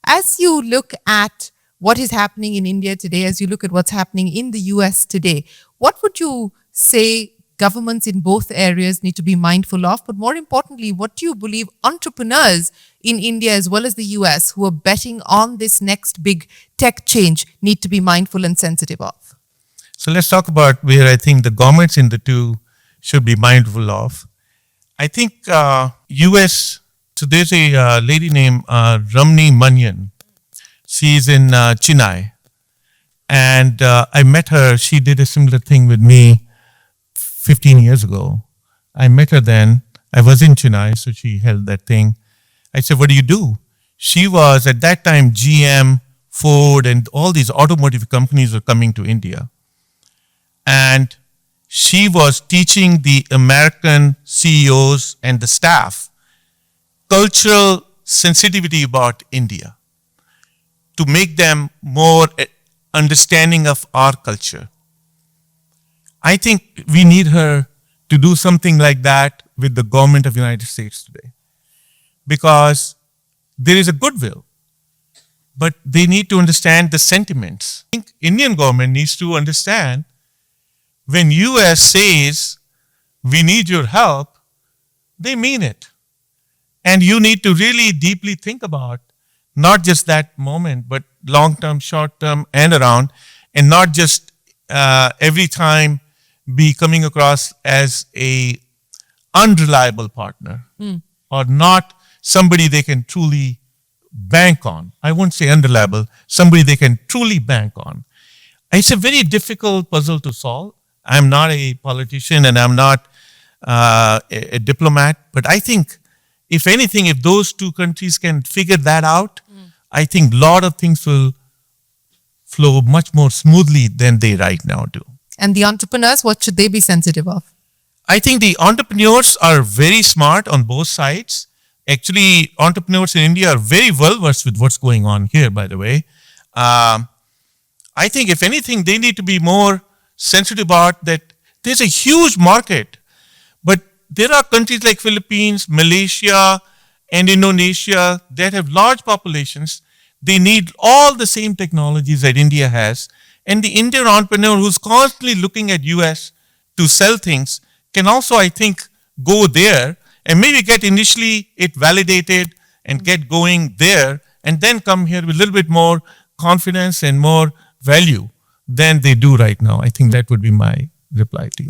As you look at what is happening in India today, as you look at what's happening in the US today, what would you say governments in both areas need to be mindful of? But more importantly, what do you believe entrepreneurs in India as well as the US who are betting on this next big tech change need to be mindful and sensitive of? So let's talk about where I think the governments in the two should be mindful of. I think US, so there's a lady named Ramni Manyan. She's in Chennai. And I met her. She did a similar thing with me 15 years ago. I met her then. I was in Chennai, so she held that thing. I said, what do you do? She was, at that time, GM, Ford, and all these automotive companies were coming to India. And she was teaching the American CEOs and the staff cultural sensitivity about India to make them more understanding of our culture. I think we need her to do something like that with the government of the United States today, because there is a goodwill, but they need to understand the sentiments. I think Indian government needs to understand when US says, we need your help, they mean it. And you need to really deeply think about not just that moment, but long-term, short-term, and around, and not just every time be coming across as a unreliable partner or not somebody they can truly bank on. I won't say unreliable, somebody they can truly bank on. It's a very difficult puzzle to solve. I'm not a politician and I'm not a diplomat, but I think, if anything, if those two countries can figure that out, I think a lot of things will flow much more smoothly than they right now do. And the entrepreneurs, what should they be sensitive of? I think the entrepreneurs are very smart on both sides. Actually, entrepreneurs in India are very well versed with what's going on here, by the way. I think, if anything, they need to be more sensitive about that there's a huge market, but there are countries like Philippines, Malaysia, and Indonesia that have large populations. They need all the same technologies that India has. And the Indian entrepreneur who's constantly looking at US to sell things can also, I think, go there and maybe get initially it validated and get going there, and then come here with a little bit more confidence and more value than they do right now. I think that would be my reply to you.